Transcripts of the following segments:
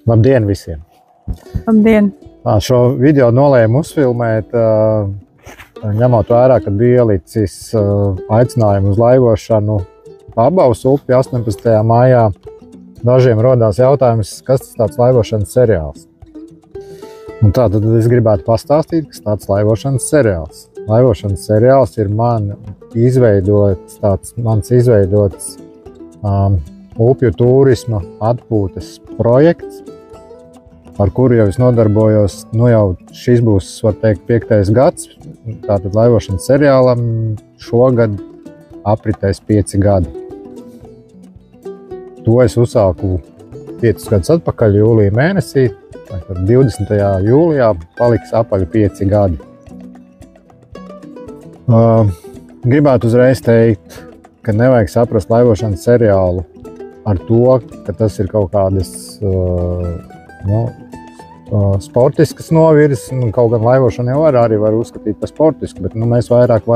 Labdien visiem! Labdien! Šo video nolēmu uzfilmēt, ņemot vērā, kad bija ielicis aicinājumu uz laivošanu Pābaus upi 18. maijā. Dažiem rodās jautājums, kas tas tāds laivošanas seriāls. Un tātad es gribētu pastāstīt, kas tāds laivošanas seriāls. Laivošanas seriāls ir mans izveidots upju turisma atpūtas projekts, ar kuru jau es nodarbojos, jau šis būs, var teikt, 5. gads. Tātad laivošanas seriālam šogad apritēs 5 gadi. To es uzsāku 5 gadus atpakaļ, jūlija mēnesī. Tad 20. jūlijā paliks apaļ 5 gadi. Gribētu uzreiz teikt, ka nevajag saprast laivošanas seriālu ar to, ka tas ir kaut kādas sportiskas novirzes. Kaut gan laivošana jau arī var uzskatīt par sportisku, bet mēs vairāk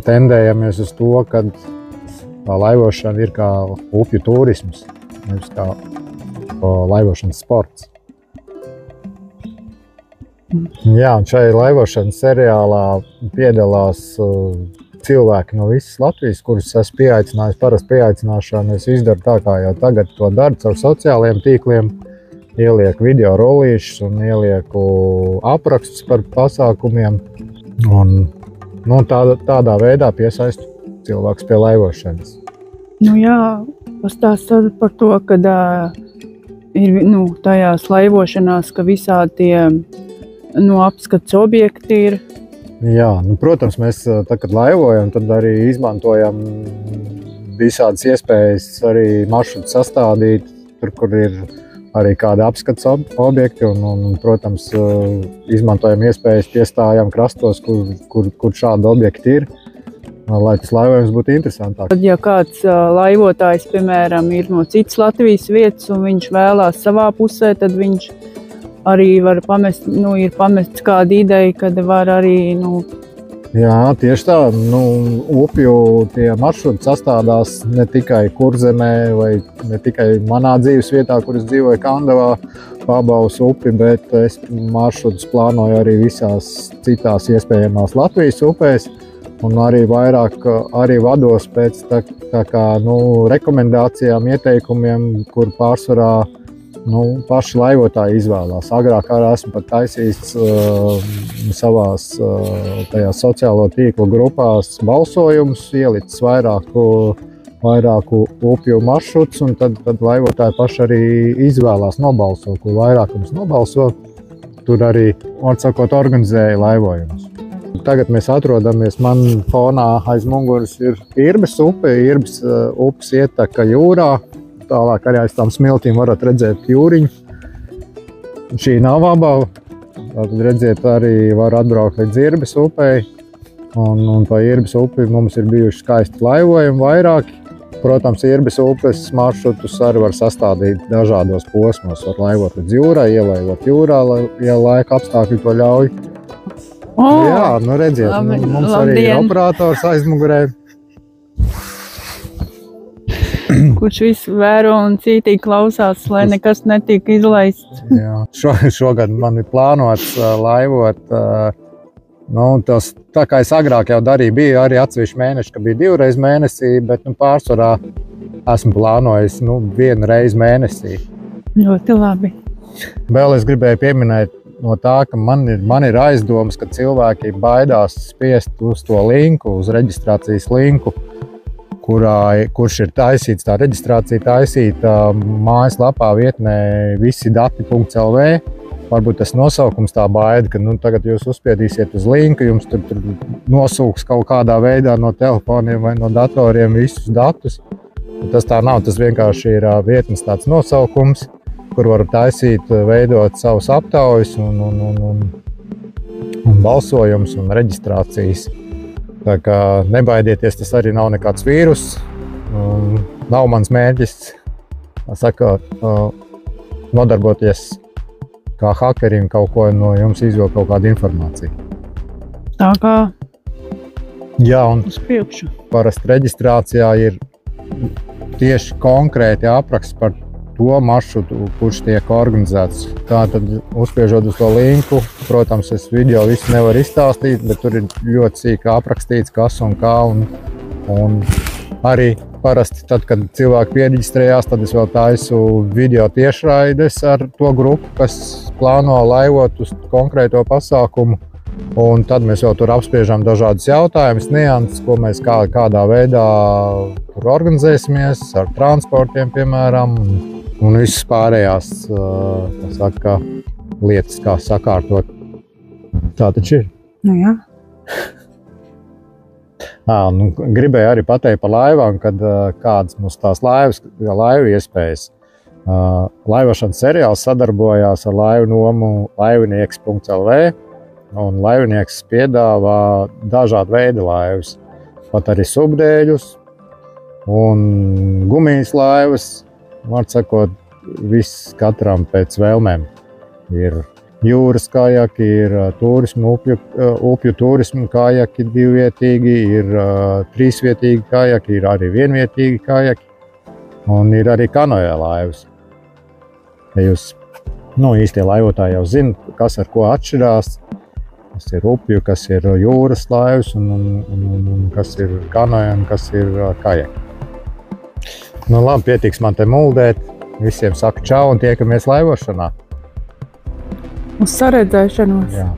tendējamies uz to, ka laivošana ir kā upju turisms, nevis kā laivošanas sports. Jā, un šai laivošanas seriālā piedalās cilvēki no visas Latvijas, kurus esmu pieaicinājis. Parasti pieaicināšanu es izdaru tā, kā jau tagad to daru, caur sociālajiem tīkliem. Ielieku video rullīšus un ielieku aprakstus par pasākumiem. Un tādā veidā piesaistu cilvēkus pie laivošanas. Jā, pastāstāt par to, ka ir tajās laivošanās, ka visādi tie apskats objekti ir. Jā, protams, mēs tad, kad laivojam, tad arī izmantojam visādas iespējas arī maršrutu sastādīt, tur, kur ir arī kādi apskats objekti, un protams, izmantojam iespējas piestājam krastos, kur šādi objekti ir, lai tas laivojums būtu interesantāk. Tad, ja kāds laivotājs, piemēram, ir no citas Latvijas vietas un viņš vēlās savā pusē, tad viņš arī var pamest, ir pamests kāda ideja, kad var arī, Jā, tieši tā. Upju tie maršruti sastādās ne tikai Kurzemē vai ne tikai manā dzīves vietā, kur es dzīvoju Kandavā, Pābaus upi, bet es maršrutus plānoju arī visās citās iespējamās Latvijas upēs. Un arī vairāk vados pēc rekomendācijām, ieteikumiem, kur pārsvarā paši laivotāji izvēlās. Agrāk arī esmu pat taisījis savās tajās sociālo tīklu grupās balsojumus, ielicis vairāku upju maršrutus, un tad laivotāji paši arī izvēlās, nobalso, ko vairākums nobalso. Tur arī, organizēja laivojumus. Tagad mēs atrodamies, man fonā aiz muguras ir Irbes upe, Irbes upes ieteka jūrā. Tālāk arī aiz tām smiltīm varat redzēt jūriņu. Šī nav Abava. Tad redziet, arī var atbraukt līdz Irbes upei. Un pa Irbes upi mums ir bijuši skaisti laivojumi vairāki. Protams, Irbes upes maršrutus arī var sastādīt dažādos posmos. Var laivot līdz jūrai, ielaivot jūrā, ja laika apstākļi to ļauj. Jā, redziet, mums arī ir operators aizmugurē. Kurš visu vēro un cītīgi klausās, lai nekas netiek izlaists. Jā, šogad man ir plānots laivot. Tā kā es agrāk jau darīju, bija arī atsevišķi mēneši, ka bija 2 reizes mēnesī, bet pārsvarā esmu plānojis 1 reizi mēnesī. Ļoti labi. Vēl es gribēju pieminēt no tā, ka man ir aizdomas, ka cilvēki baidās spiest uz to linku, uz reģistrācijas linku, kurš ir taisīts, tā reģistrācija taisīta mājaslapā vietnē visidati.lv. Varbūt tas nosaukums tā baida, ka tagad jūs uzspiedīsiet uz linku, jums tur nosūks kaut kādā veidā no telefoniem vai no datoriem visus datus. Tas tā nav, tas vienkārši ir vietnes tāds nosaukums, kur var taisīt, veidot savus aptaujas un balsojums un reģistrācijas. Tā kā nebaidieties, tas arī nav nekāds vīrus. Nav mans mērķis, nodarboties kā hakerim, kaut ko no jums izvilkt kaut kādu informāciju. Tā kā Jā, un uz priekšu. Parasti reģistrācijā ir tieši konkrēti apraksts par to maršrutu, kurš tiek organizēts. Tātad, uzspiežot uz to linku, protams, es video visu nevaru izstāstīt, bet tur ir ļoti sīki aprakstīts, kas un kā. Un arī parasti, tad, kad cilvēki pieregistrējās, tad es vēl taisu video tiešraides ar to grupu, kas plāno laivot uz konkrēto pasākumu. Un tad mēs jau tur apspriežam dažādas jautājumus, nianses, ko mēs kādā veidā tur organizēsimies, ar transportiem, piemēram, un visas pārējās lietas, kā sakārtot. Tā taču ir. Nu jā. Gribēju arī pateikt par laivām, kad kādas mums tās laivu iespējas. Laivošanas seriāls sadarbojās ar laivu nomu laivinieks.lv. Un laivinieks piedāvā dažādu veidu laivas, pat arī subdēļus un gumijas laivas. Var sakot, viss katram pēc vēlmēm. Ir jūras kājaki, ir upju turismu kājaki divvietīgi, ir trīsvietīgi kājaki, ir arī vienvietīgi kājaki un ir arī kanoja laivas. Ja jūs īstie laivotāji jau zina, kas ar ko atšķirās. Kas ir upju, kas ir jūras laivas, un kas ir kanoja, un kas ir kajaki. Labi, pietiks man te muldēt. Visiem saku čau un tiekamies laivošanā. Uz saredzēšanos. Jā.